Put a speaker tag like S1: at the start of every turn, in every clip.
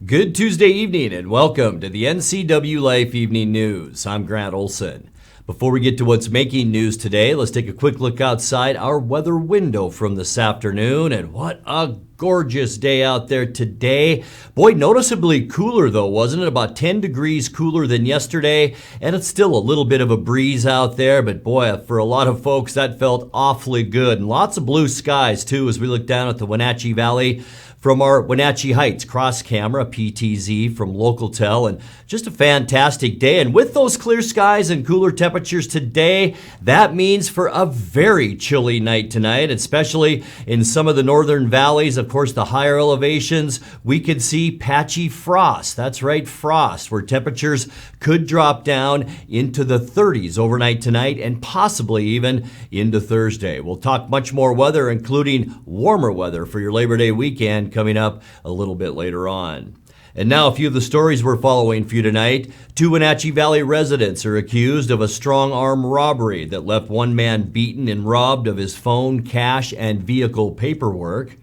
S1: Good Tuesday evening and welcome to the NCWLIFE Evening News. I'm Grant Olson. Before we get to what's making news today, let's take a quick look outside our weather window from this afternoon. And what a gorgeous day out there today. Boy, noticeably cooler though, wasn't it? About 10 degrees cooler than yesterday. And it's still a little bit of a breeze out there. But boy, for a lot of folks, that felt awfully good. And lots of blue skies too as we look down at the Wenatchee Valley from our Wenatchee Heights cross camera, PTZ from Localtel, and just a fantastic day. And with those clear skies and cooler temperatures today, that means for a very chilly night tonight, especially in some of the northern valleys. Of course, the higher elevations, we could see patchy frost. That's right, frost, where temperatures could drop down into the 30s overnight tonight and possibly even into Thursday. We'll talk much more weather, including warmer weather for your Labor Day weekend, coming up a little bit later on. And now a few of the stories we're following for you tonight. 2 Wenatchee Valley residents are accused of a strong-arm robbery that left one man beaten and robbed of his phone, cash, and vehicle paperwork.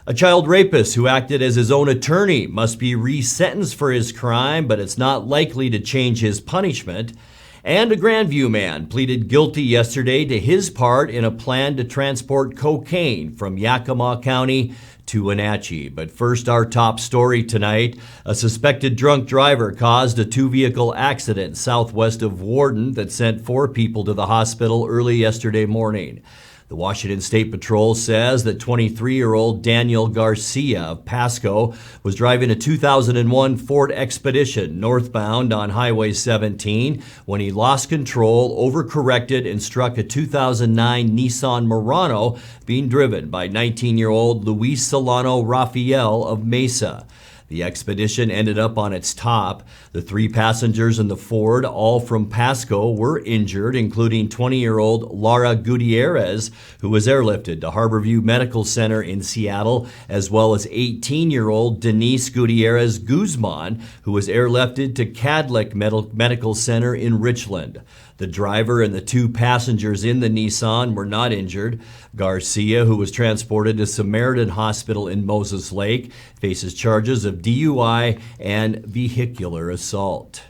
S1: A child rapist who acted as his own attorney must be resentenced for his crime, but it's not likely to change his punishment. And a Grandview man pleaded guilty yesterday to his part in a plan to transport cocaine from Yakima County to Wenatchee. But first, our top story tonight. A suspected drunk driver caused a 2-vehicle accident southwest of Warden that sent 4 people to the hospital early yesterday morning. The Washington State Patrol says that 23-year-old Daniel Garcia of Pasco was driving a 2001 Ford Expedition northbound on Highway 17 when he lost control, overcorrected, and struck a 2009 Nissan Murano being driven by 19-year-old Luis Solano Rafael of Mesa. The Expedition ended up on its top. The 3 passengers in the Ford, all from Pasco, were injured, including 20-year-old Lara Gutierrez, who was airlifted to Harborview Medical Center in Seattle, as well as 18-year-old Denise Gutierrez Guzman, who was airlifted to Cadlick Medical Center in Richland. The driver and the 2 passengers in the Nissan were not injured. Garcia, who was transported to Samaritan Hospital in Moses Lake, faces charges of DUI and vehicular assault.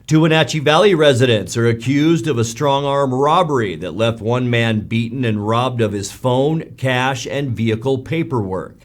S1: 2 Wenatchee Valley residents are accused of a strong-arm robbery that left one man beaten and robbed of his phone, cash, and vehicle paperwork.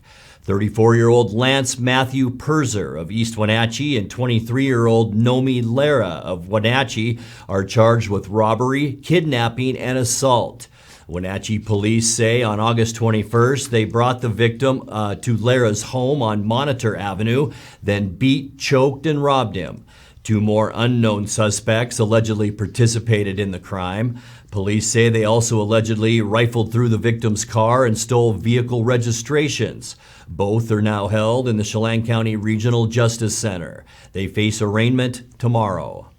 S1: 34-year-old Lance Matthew Perzer of East Wenatchee and 23-year-old Nomi Lara of Wenatchee are charged with robbery, kidnapping, and assault. Wenatchee police say on August 21st, they brought the victim to Lara's home on Monitor Avenue, then beat, choked, and robbed him. 2 more unknown suspects allegedly participated in the crime. Police say they also allegedly rifled through the victim's car and stole vehicle registrations. Both are now held in the Chelan County Regional Justice Center. They face arraignment tomorrow.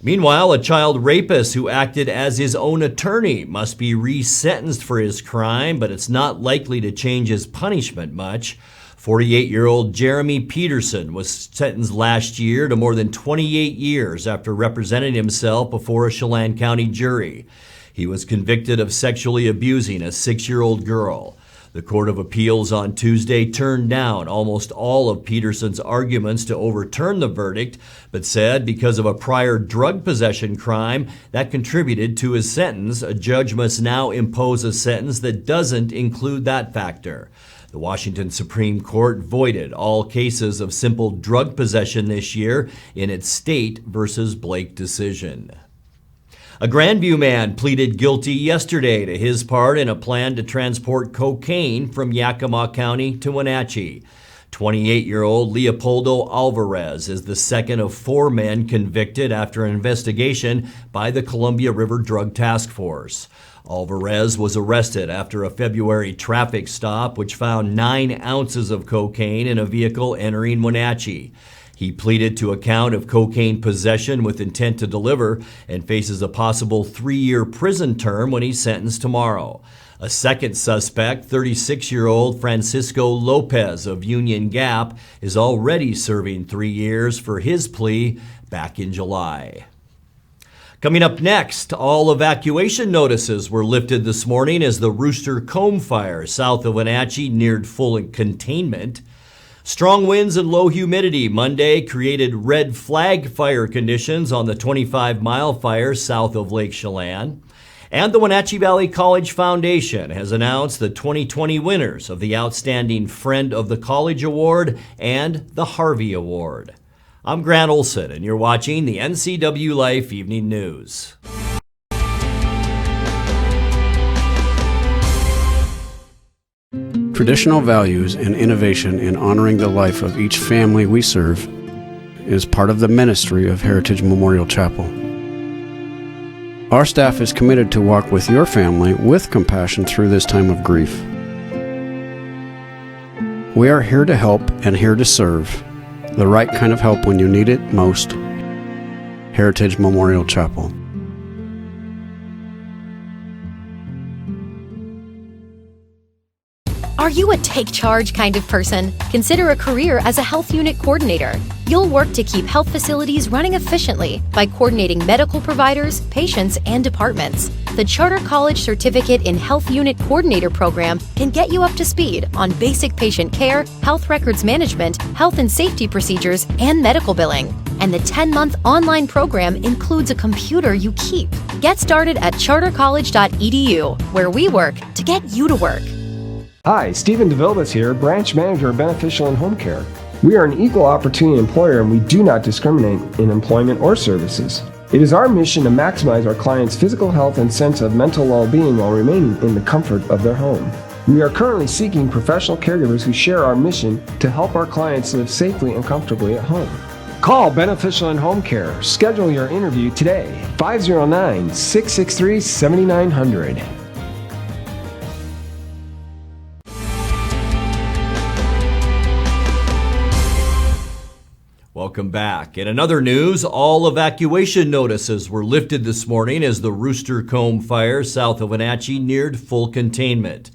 S1: Meanwhile, a child rapist who acted as his own attorney must be resentenced for his crime, but it's not likely to change his punishment much. 48-year-old Jeremy Peterson was sentenced last year to more than 28 years after representing himself before a Chelan County jury. He was convicted of sexually abusing a 6-year-old girl. The Court of Appeals on Tuesday turned down almost all of Peterson's arguments to overturn the verdict, but said because of a prior drug possession crime that contributed to his sentence, a judge must now impose a sentence that doesn't include that factor. The Washington Supreme Court voided all cases of simple drug possession this year in its State versus Blake decision. A Grandview man pleaded guilty yesterday to his part in a plan to transport cocaine from Yakima County to Wenatchee. 28-year-old Leopoldo Alvarez is the second of 4 men convicted after an investigation by the Columbia River Drug Task Force. Alvarez was arrested after a February traffic stop which found 9 ounces of cocaine in a vehicle entering Wenatchee. He pleaded to a count of cocaine possession with intent to deliver and faces a possible 3-year prison term when he's sentenced tomorrow. A second suspect, 36-year-old Francisco Lopez of Union Gap, is already serving 3 years for his plea back in July. Coming up next, all evacuation notices were lifted this morning as the Rooster Comb fire south of Wenatchee neared full containment. Strong winds and low humidity Monday created red flag fire conditions on the 25-mile fire south of Lake Chelan. And the Wenatchee Valley College Foundation has announced the 2020 winners of the Outstanding Friend of the College Award and the Harvey Award. I'm Grant Olson, and you're watching the NCWLIFE Evening News.
S2: Traditional values and innovation in honoring the life of each family we serve is part of the ministry of Heritage Memorial Chapel. Our staff is committed to walk with your family with compassion through this time of grief. We are here to help and here to serve, the right kind of help when you need it most. Heritage Memorial Chapel.
S3: Are you a take charge kind of person? Consider a career as a health unit coordinator. You'll work to keep health facilities running efficiently by coordinating medical providers, patients, and departments. The Charter College Certificate in Health Unit Coordinator program can get you up to speed on basic patient care, health records management, health and safety procedures, and medical billing. And the 10-month online program includes a computer you keep. Get started at chartercollege.edu, where we work to get you to work.
S4: Hi, Stephen DeVilbiss here, Branch Manager of Beneficial and Home Care. We are an equal opportunity employer and we do not discriminate in employment or services. It is our mission to maximize our clients' physical health and sense of mental well-being while remaining in the comfort of their home. We are currently seeking professional caregivers who share our mission to help our clients live safely and comfortably at home. Call Beneficial and Home Care. Schedule your interview today, 509-663-7900.
S1: Welcome back. In another news, all evacuation notices were lifted this morning as the Rooster Comb fire south of Wenatchee neared full containment.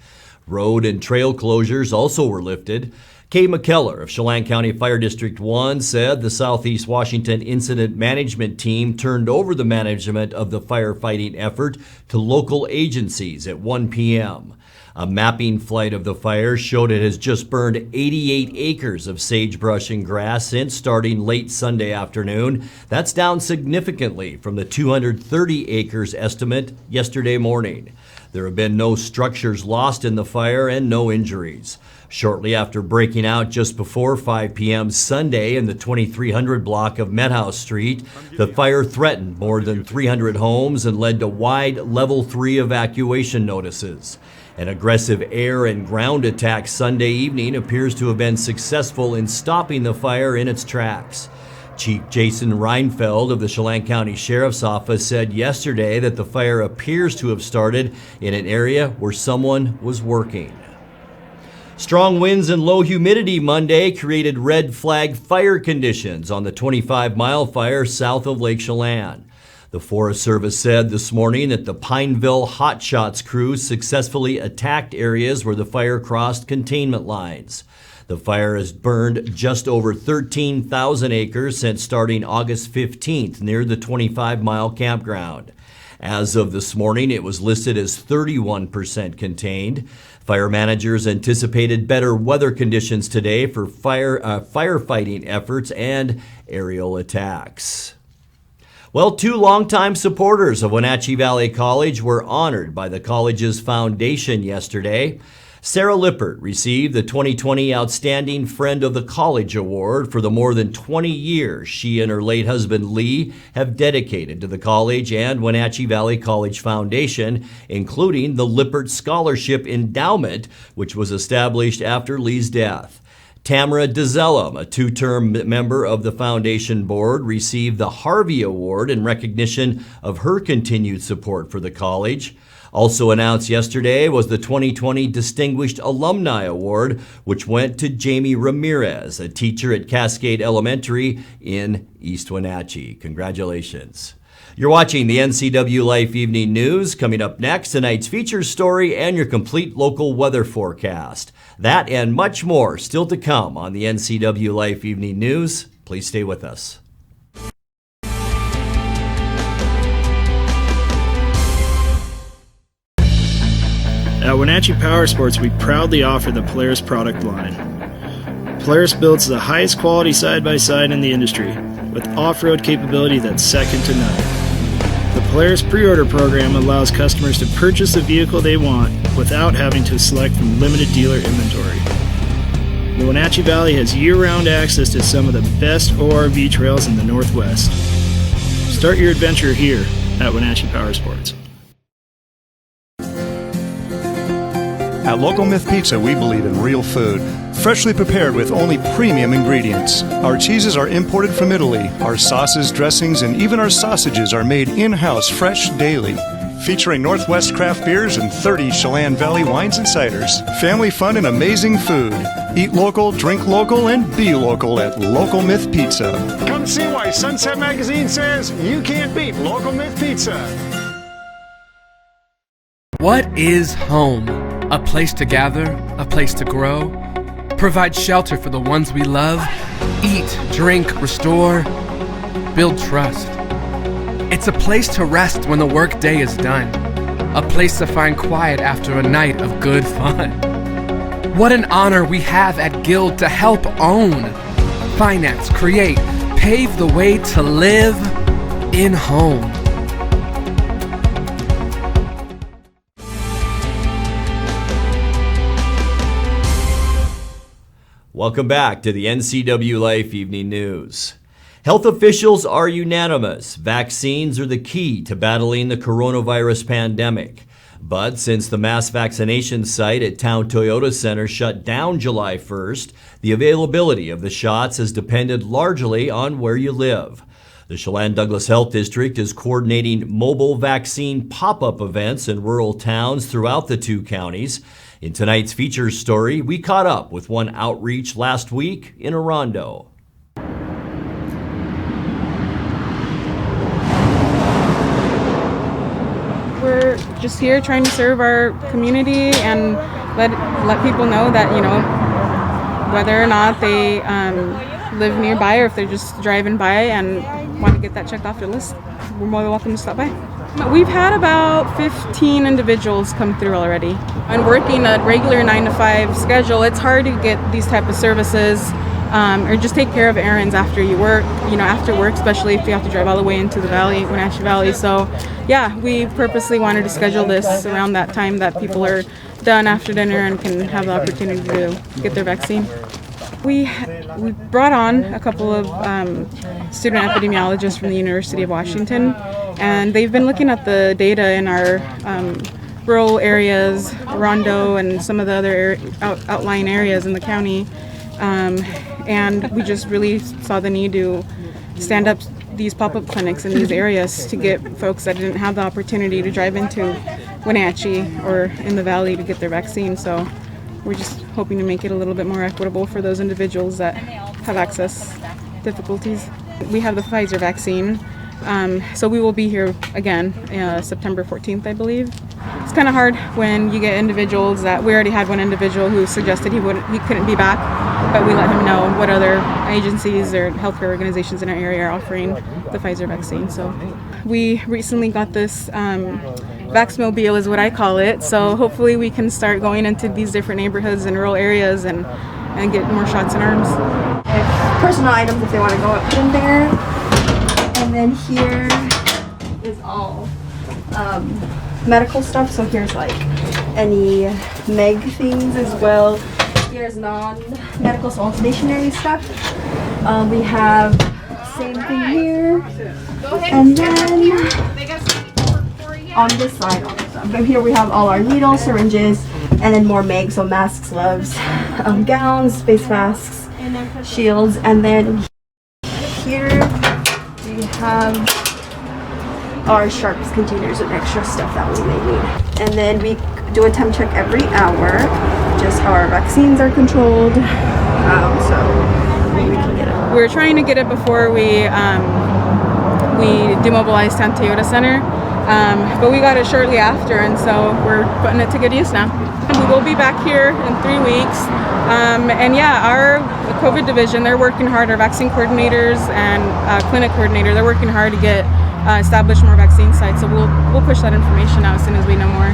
S1: Road and trail closures also were lifted. Kay McKellar of Chelan County Fire District 1 said the Southeast Washington Incident Management Team turned over the management of the firefighting effort to local agencies at 1 p.m. A mapping flight of the fire showed it has just burned 88 acres of sagebrush and grass since starting late Sunday afternoon. That's down significantly from the 230 acres estimate yesterday morning. There have been no structures lost in the fire and no injuries. Shortly after breaking out just before 5 p.m. Sunday in the 2300 block of Methouse Street, the fire threatened more than 300 homes and led to wide Level 3 evacuation notices. An aggressive air and ground attack Sunday evening appears to have been successful in stopping the fire in its tracks. Chief Jason Reinfeld of the Chelan County Sheriff's Office said yesterday that the fire appears to have started in an area where someone was working. Strong winds and low humidity Monday created red flag fire conditions on the 25-mile fire south of Lake Chelan. The Forest Service said this morning that the Pineville Hot Shots crew successfully attacked areas where the fire crossed containment lines. The fire has burned just over 13,000 acres since starting August 15th near the 25-mile campground. As of this morning, it was listed as 31% contained. Fire managers anticipated better weather conditions today for firefighting efforts and aerial attacks. Well, two longtime supporters of Wenatchee Valley College were honored by the college's foundation yesterday. Sarah Lippert received the 2020 Outstanding Friend of the College Award for the more than 20 years she and her late husband Lee have dedicated to the college and Wenatchee Valley College Foundation, including the Lippert Scholarship Endowment, which was established after Lee's death. Tamara DeZellum, a two-term member of the foundation board, received the Harvey Award in recognition of her continued support for the college. Also announced yesterday was the 2020 Distinguished Alumni Award, which went to Jamie Ramirez, a teacher at Cascade Elementary in East Wenatchee. Congratulations. You're watching the NCWLIFE Evening News. Coming up next, tonight's feature story and your complete local weather forecast. That and much more still to come on the NCWLIFE Evening News. Please stay with us.
S5: At Wenatchee Power Sports, we proudly offer the Polaris product line. Polaris builds the highest quality side-by-side in the industry, with off-road capability that's second to none. The Polaris pre-order program allows customers to purchase the vehicle they want without having to select from limited dealer inventory. The Wenatchee Valley has year-round access to some of the best ORV trails in the Northwest. Start your adventure here at Wenatchee Power Sports.
S6: At Local Myth Pizza, we believe in real food, freshly prepared with only premium ingredients. Our cheeses are imported from Italy. Our sauces, dressings, and even our sausages are made in-house fresh daily. Featuring Northwest craft beers and 30 Chelan Valley wines and ciders. Family fun and amazing food. Eat local, drink local, and be local at Local Myth Pizza.
S7: Come see why Sunset Magazine says you can't beat Local Myth Pizza.
S8: What is home? A place to gather, a place to grow, provide shelter for the ones we love, eat, drink, restore, build trust. It's a place to rest when the workday is done, a place to find quiet after a night of good fun. What an honor we have at Guild to help own, finance, create, pave the way to live in home.
S1: Welcome back to the NCWLIFE Evening News. Health officials are unanimous. Vaccines are the key to battling the coronavirus pandemic. But since the mass vaccination site at Town Toyota Center shut down July 1st, the availability of the shots has depended largely on where you live. The Chelan Douglas Health District is coordinating mobile vaccine pop-up events in rural towns throughout the two counties. In tonight's features story, we caught up with one outreach last week in Orondo.
S9: We're just here trying to serve our community and let people know that, you know, whether or not they live nearby or if they're just driving by and want to get that checked off their list, we're more than welcome to stop by. We've had about 15 individuals come through already. And working a regular 9-to-5 schedule, it's hard to get these type of services or just take care of errands after you work, after work, especially if you have to drive all the way into the valley, Wenatchee Valley. So yeah, we purposely wanted to schedule this around that time that people are done after dinner and can have the opportunity to get their vaccine. We brought on a couple of student epidemiologists from the University of Washington, and they've been looking at the data in our rural areas, Rondo, and some of the other outlying areas in the county, and we just really saw the need to stand up these pop-up clinics in these areas to get folks that didn't have the opportunity to drive into Wenatchee or in the valley to get their vaccine. So we're just hoping to make it a little bit more equitable for those individuals that have access difficulties. We have the Pfizer vaccine, so we will be here again September 14th, I believe. It's kind of hard when you get individuals that we already had one individual who suggested he couldn't be back, but we let him know what other agencies or healthcare organizations in our area are offering the Pfizer vaccine. So we recently got this Vaxmobile is what I call it, so hopefully we can start going into these different neighborhoods and rural areas and get more shots in arms.
S10: Personal items if they want to go up, put in there. And then here is all medical stuff, so here's like any Meg things as well. Here's non-medical, so all stationary stuff. We have same thing here. And then on this side, but here we have all our needles, syringes, and then more Meg, so masks, gloves, gowns, face masks, shields, and then here we have our sharps containers and extra stuff that we may need. And then we do a temp check every hour, just how our vaccines are controlled, so we can get it.
S9: We're trying to get it before we demobilized Town Toyota Center. But we got it shortly after, and so we're putting it to good use now. We will be back here in 3 weeks. And yeah, our COVID division, they're working hard. Our vaccine coordinators and clinic coordinator, they're working hard to get establish more vaccine sites. So we'll push that information out as soon as we know more.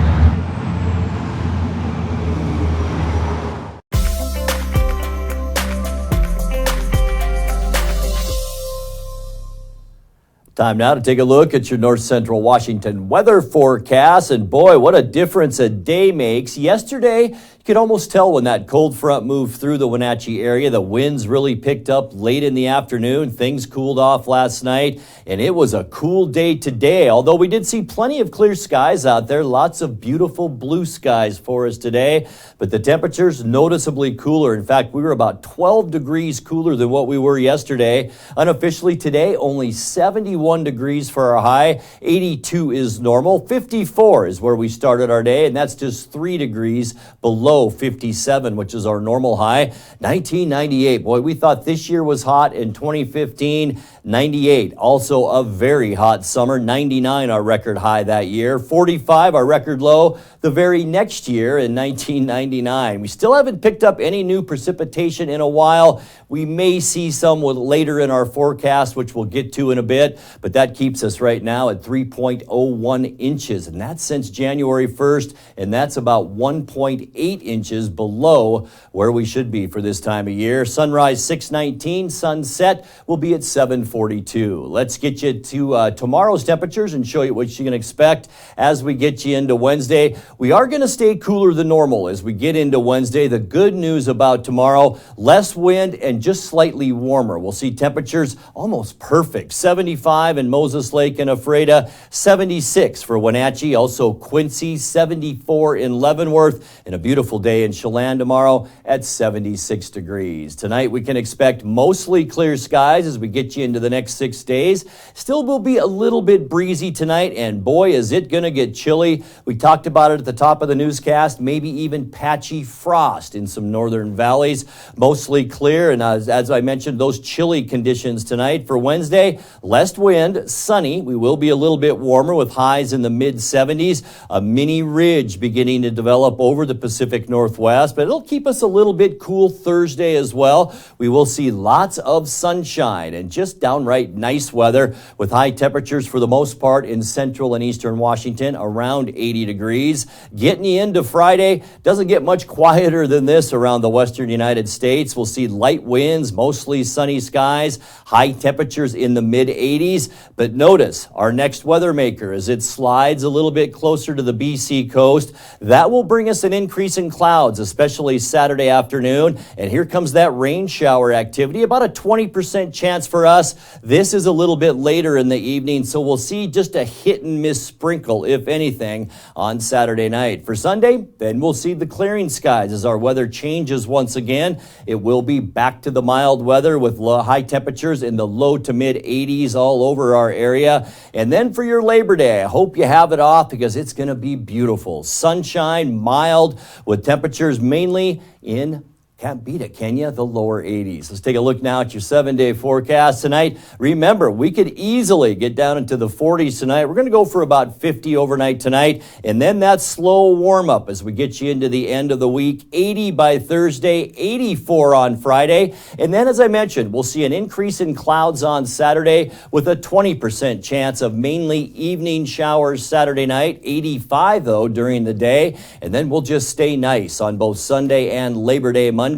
S1: Time now to take a look at your north central Washington weather forecast. And boy, what a difference a day makes. Yesterday, you could almost tell when that cold front moved through the Wenatchee area. The winds really picked up late in the afternoon. Things cooled off last night, and it was a cool day today. Although we did see plenty of clear skies out there. Lots of beautiful blue skies for us today. But the temperatures noticeably cooler. In fact, we were about 12 degrees cooler than what we were yesterday. Unofficially today, only 71 degrees for our high. 82 is normal. 54 is where we started our day, and that's just 3 degrees below 57, which is our normal high. 1998. Boy, we thought this year was hot. In 2015, 98. Also a very hot summer. 99, our record high that year. 45, our record low the very next year in 1999. We still haven't picked up any new precipitation in a while. We may see some later in our forecast, which we'll get to in a bit, but that keeps us right now at 3.01 inches, and that's since January 1st, and that's about 1.8 inches below where we should be for this time of year. Sunrise 6:19, sunset will be at 7:42. Let's get you to tomorrow's temperatures and show you what you can expect as we get you into Wednesday. We are going to stay cooler than normal as we get into Wednesday. The good news about tomorrow, less wind and just slightly warmer. We'll see temperatures almost perfect. 75 in Moses Lake and Ephrata, 76 for Wenatchee, also Quincy, 74 in Leavenworth, and a beautiful day in Chelan tomorrow at 76 degrees. Tonight we can expect mostly clear skies as we get you into the next 6 days. Still will be a little bit breezy tonight, and boy, is it going to get chilly. We talked about it at the top of the newscast, maybe even patchy frost in some northern valleys. Mostly clear, and as I mentioned, those chilly conditions tonight. For Wednesday, less wind, sunny. We will be a little bit warmer with highs in the mid-70s. A mini ridge beginning to develop over the Pacific Northwest, but it'll keep us a little bit cool Thursday as well. We will see lots of sunshine and just downright nice weather with high temperatures for the most part in central and eastern Washington, around 80 degrees. Getting you into Friday, doesn't get much quieter than this around the western United States. We'll see light winds, mostly sunny skies, high temperatures in the mid-80s. But notice our next weather maker as it slides a little bit closer to the BC coast. That will bring us an increase in clouds, especially Saturday afternoon. And here comes that rain shower activity, about a 20% chance for us. This is a little bit later in the evening, so we'll see just a hit and miss sprinkle, if anything, on Saturday night. For Sunday, then we'll see the clearing skies as our weather changes once again. It will be back to the mild weather with high temperatures in the low to mid 80s all over our area. And then for your Labor Day, I hope you have it off because it's going to be beautiful. Sunshine, mild, with temperatures mainly in Can't beat it, can you? The lower 80s. Let's take a look now at your 7-day forecast tonight. Remember, we could easily get down into the 40s tonight. We're going to go for about 50 overnight tonight, and then that slow warm-up as we get you into the end of the week. 80 by Thursday, 84 on Friday. And then, as I mentioned, we'll see an increase in clouds on Saturday with a 20% chance of mainly evening showers Saturday night. 85, though, during the day. And then we'll just stay nice on both Sunday and Labor Day Monday.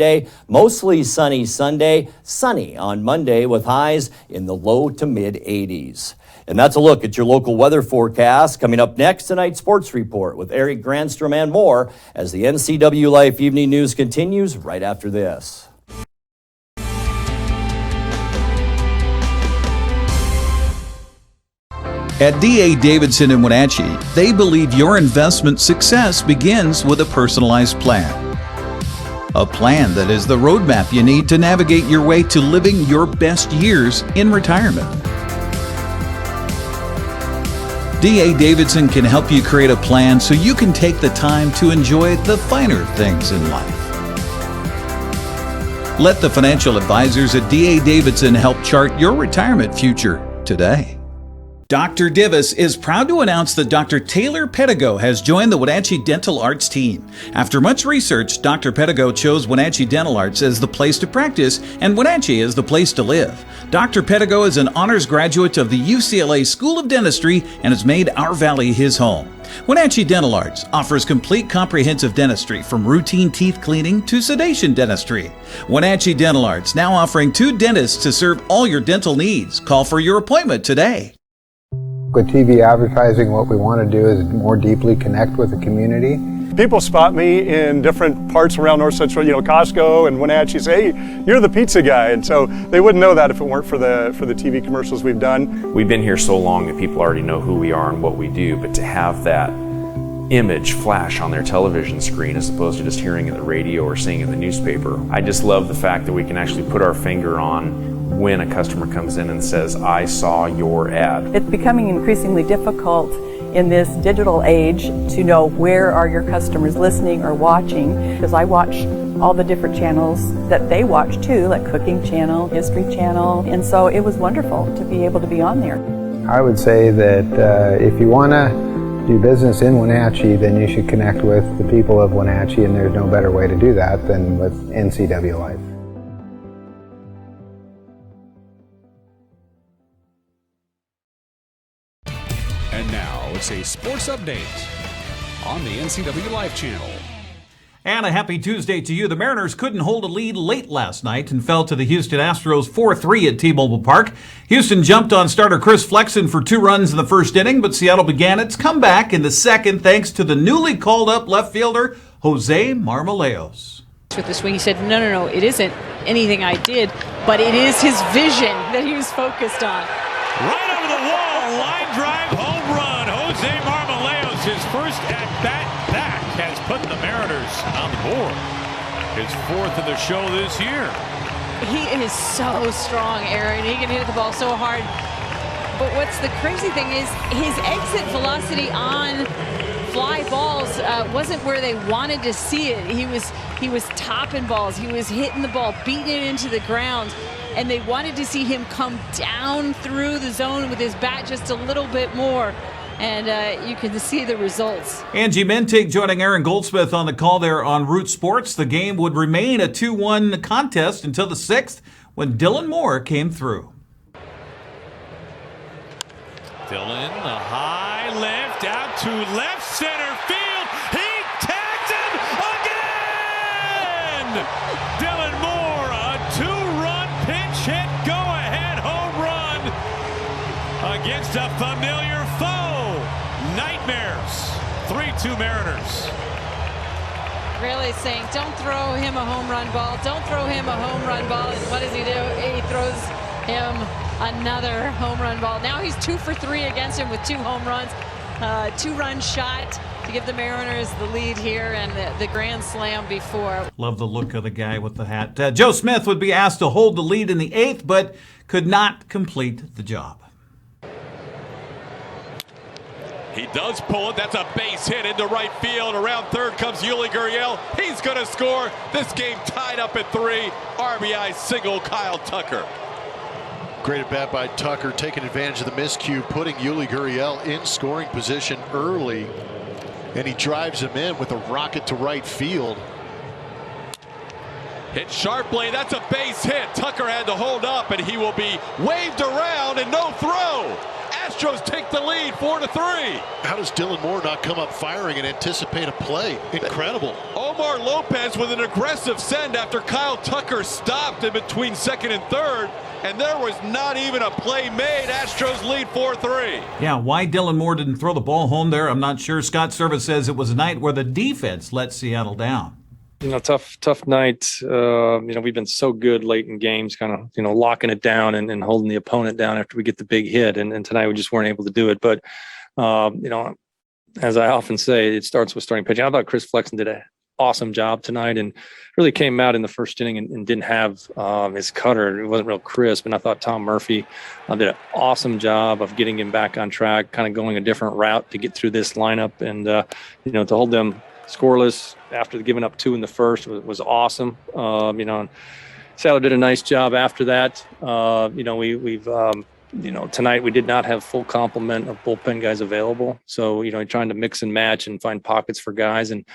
S1: Mostly sunny Sunday, sunny on Monday with highs in the low to mid 80s. And that's a look at your local weather forecast. Coming up next, tonight's sports report with Eric Granstrom and more as the NCWLIFE Evening News continues right after this.
S11: At D.A. Davidson in Wenatchee, they believe your investment success begins with a personalized plan. A plan that is the roadmap you need to navigate your way to living your best years in retirement. D.A. Davidson can help you create a plan so you can take the time to enjoy the finer things in life. Let the financial advisors at D.A. Davidson help chart your retirement future today. Dr. Divis is proud to announce that Dr. Taylor Pedego has joined the Woodache Dental Arts team. After much research, Dr. Pedego chose Wenatchee Dental Arts as the place to practice and Wenatchee as the place to live. Dr. Pedego is an honors graduate of the UCLA School of Dentistry and has made our valley his home. Wenatchee Dental Arts offers complete comprehensive dentistry from routine teeth cleaning to sedation dentistry. Wenatchee Dental Arts now offering 2 dentists to serve all your dental needs. Call for your appointment today.
S12: With TV advertising, what we want to do is more deeply connect with the community.
S6: People spot me in different parts around North Central, Costco and Wenatchee, say, hey, you're the pizza guy. And so they wouldn't know that if it weren't for the TV commercials we've done.
S13: We've been here so long that people already know who we are and what we do, but to have that image flash on their television screen as opposed to just hearing it in the radio or seeing it in the newspaper, I just love the fact that we can actually put our finger on when a customer comes in and says, I saw your ad.
S14: It's becoming increasingly difficult in this digital age to know where are your customers listening or watching, because I watch all the different channels that they watch too, like Cooking Channel, History Channel, and so it was wonderful to be able to be on there.
S12: I would say that if you want to do business in Wenatchee, then you should connect with the people of Wenatchee, and there's no better way to do that than with NCWLIFE.
S15: And now it's a sports update on the NCWLIFE channel.
S16: And a happy Tuesday to you. The Mariners couldn't hold a lead late last night and fell to the Houston Astros 4-3 at T-Mobile Park. Houston jumped on starter Chris Flexen for 2 runs in the first inning, but Seattle began its comeback in the second thanks to the newly called up left fielder Jose Marmoleos.
S17: With the swing, he said, no, it isn't anything I did, but it is his vision that he was focused on.
S18: Right over the wall, line drive, home run. Jose Marmoleos, his first at-bat back, has put the Mariners on the board. His 4th of the show this year.
S17: He is so strong, Aaron. He can hit the ball so hard. But what's the crazy thing is his exit velocity on fly balls wasn't where they wanted to see it. He was topping balls. He was hitting the ball, beating it into the ground. And they wanted to see him come down through the zone with his bat just a little bit more. And you can see the results.
S16: Angie Mentig joining Aaron Goldsmith on the call there on Root Sports. The game would remain a 2-1 contest until the 6th when Dylan Moore came through.
S18: Dylan, a high lift out to left center field. He tags it again! Dylan Moore, a 2-run pinch hit, go-ahead home run against a familiar foe. Nightmares. 3-2 Mariners.
S17: Really saying, don't throw him a home run ball. Don't throw him a home run ball. And what does he do? He throws him another home run ball. Now he's 2 for 3 against him with 2 home runs. 2-run shot to give the Mariners the lead here and the grand slam before.
S16: Love the look of the guy with the hat. Joe Smith would be asked to hold the lead in the 8th, but could not complete the job.
S18: He does pull it. That's a base hit into right field. Around third comes Yuli Gurriel. He's going to score. This game tied up at 3. RBI single, Kyle Tucker.
S19: Great at bat by Tucker, taking advantage of the miscue, putting Yuli Gurriel in scoring position early, and he drives him in with a rocket to right field.
S18: Hit sharply. That's a base hit. Tucker had to hold up, and he will be waved around and no throw. Astros take the lead 4-3.
S19: How does Dylan Moore not come up firing and anticipate a play? Incredible.
S18: Omar Lopez with an aggressive send after Kyle Tucker stopped in between second and third, and there was not even a play made. Astros lead 4-3.
S16: Yeah, why Dylan Moore didn't throw the ball home there, I'm not sure. Scott Service says it was a night where the defense let Seattle down.
S20: Tough night. We've been so good late in games, kind of, locking it down and holding the opponent down after we get the big hit. And tonight we just weren't able to do it. But, as I often say, it starts with starting pitching. I thought Chris Flexen did an awesome job tonight and really came out in the first inning and didn't have his cutter. It wasn't real crisp. And I thought Tom Murphy did an awesome job of getting him back on track, kind of going a different route to get through this lineup. And, to hold them scoreless after giving up 2 in the first was awesome. And Seattle did a nice job after that. Tonight we did not have full complement of bullpen guys available. So, trying to mix and match and find pockets for guys. And,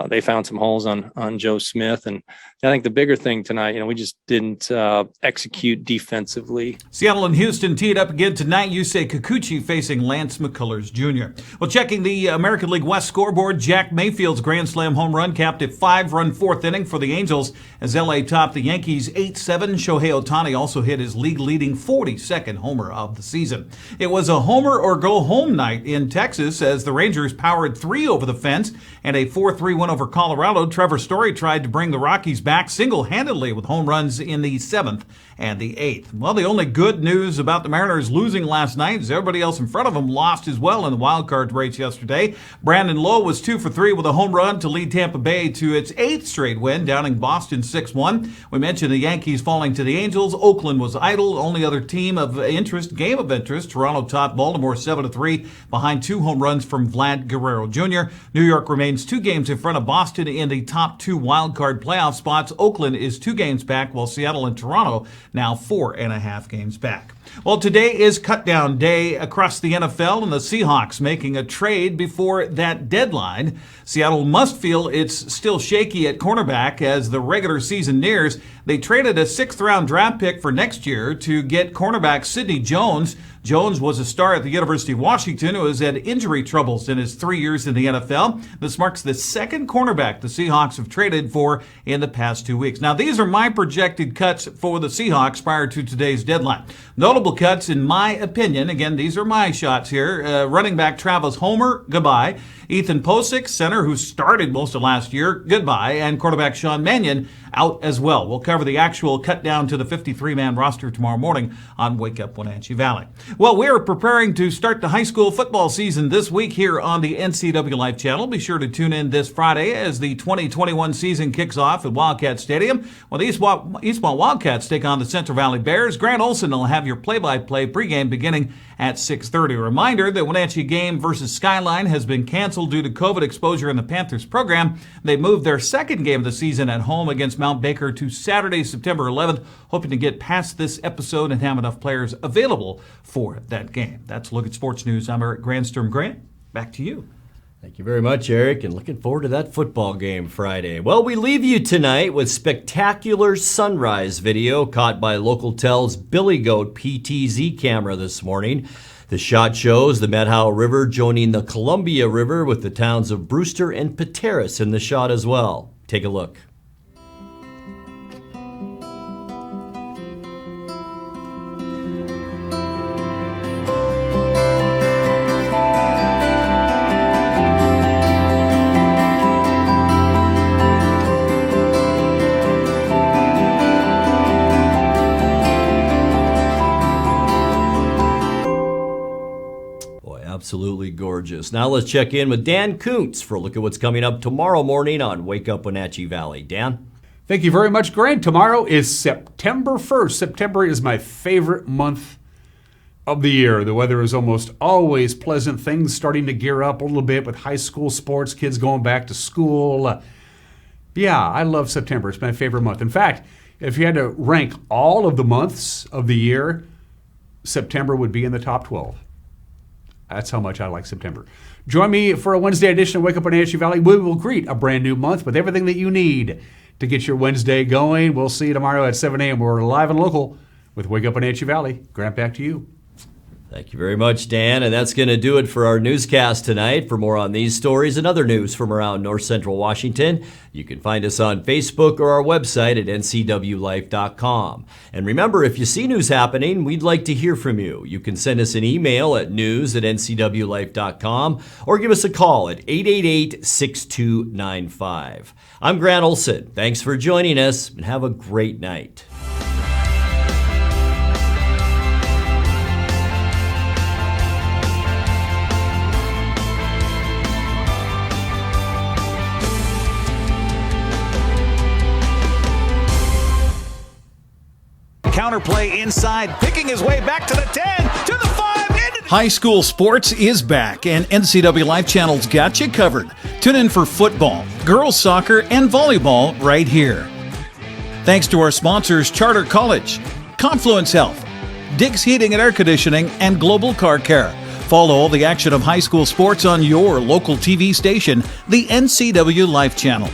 S20: they found some holes on Joe Smith. And I think the bigger thing tonight, we just didn't execute defensively.
S16: Seattle and Houston teed up again tonight. Yusei Kikuchi facing Lance McCullers Jr. Well, checking the American League West scoreboard, Jack Mayfield's grand slam home run capped a 5-run 4th inning for the Angels as L.A. topped the Yankees 8-7. Shohei Ohtani also hit his league-leading 46 42nd homer of the season. It was a homer or go home night in Texas as the Rangers powered 3 over the fence and a 4-3 win over Colorado. Trevor Story tried to bring the Rockies back single-handedly with home runs in the 7th and the 8th. Well, the only good news about the Mariners losing last night is everybody else in front of them lost as well in the wild card race yesterday. Brandon Lowe was 2 for 3 with a home run to lead Tampa Bay to its 8th straight win, downing Boston 6-1. We mentioned the Yankees falling to the Angels. Oakland was idle. Only other team of interest, game of interest, Toronto topped Baltimore 7-3 behind 2 home runs from Vlad Guerrero Jr. New York remains 2 games in front of Boston in the top 2 wild card playoff spots. Oakland is 2 games back, while Seattle and Toronto now 4.5 games back. Well, today is cut-down day across the NFL, and the Seahawks making a trade before that deadline. Seattle must feel it's still shaky at cornerback as the regular season nears. They traded a 6th-round draft pick for next year to get cornerback Sidney Jones. Jones was a star at the University of Washington who has had injury troubles in his 3 years in the NFL. This marks the 2nd cornerback the Seahawks have traded for in the past 2 weeks. Now, these are my projected cuts for the Seahawks prior to today's deadline. Notable cuts, in my opinion, again, these are my shots here. Running back Travis Homer, goodbye. Ethan Posick, center who started most of last year, goodbye. And quarterback Sean Mannion out as well. We'll cover the actual cut down to the 53-man roster tomorrow morning on Wake Up Wenatchee Valley. Well, we are preparing to start the high school football season this week here on the NCWLIFE channel. Be sure to tune in this Friday as the 2021 season kicks off at Wildcat Stadium. Well, the Eastmont Wildcats take on the Central Valley Bears. Grant Olson will have your play-by-play pregame beginning at 6:30. A reminder that Wenatchee game versus Skyline has been canceled due to COVID exposure in the Panthers program. They moved their second game of the season at home against Mount Baker to Saturday, September 11th, hoping to get past this episode and have enough players available for that game. That's a look at sports news. I'm Eric Grandstrom. Grant, back to you.
S1: Thank you very much, Eric, and looking forward to that football game Friday. Well, we leave you tonight with spectacular sunrise video caught by Local Tel's Billy Goat PTZ camera this morning. The shot shows the Methow River joining the Columbia River with the towns of Brewster and Pateros in the shot as well. Take a look. Absolutely gorgeous. Now let's check in with Dan Kuntz for a look at what's coming up tomorrow morning on Wake Up Wenatchee Valley. Dan?
S21: Thank you very much, Grant. Tomorrow is September 1st. September is my favorite month of the year. The weather is almost always pleasant. Things starting to gear up a little bit with high school sports, kids going back to school. Yeah, I love September. It's my favorite month. In fact, if you had to rank all of the months of the year, September would be in the top 12. That's how much I like September. Join me for a Wednesday edition of Wake Up Wenatchee Valley. We will greet a brand new month with everything that you need to get your Wednesday going. We'll see you tomorrow at 7 a.m. We're live and local with Wake Up Wenatchee Valley. Grant, back to you.
S1: Thank you very much, Dan. And that's going to do it for our newscast tonight. For more on these stories and other news from around North Central Washington, you can find us on Facebook or our website at ncwlife.com. And remember, if you see news happening, we'd like to hear from you. You can send us an email at news@ncwlife.com or give us a call at 888-6295. I'm Grant Olson. Thanks for joining us and have a great night.
S22: Counterplay inside, picking his way back to the 10, to the 5, into the...
S11: High school sports is back, and NCWLIFE Channel's got you covered. Tune in for football, girls soccer, and volleyball right here. Thanks to our sponsors, Charter College, Confluence Health, Dick's Heating and Air Conditioning, and Global Car Care. Follow all the action of high school sports on your local TV station, the NCWLIFE Channel.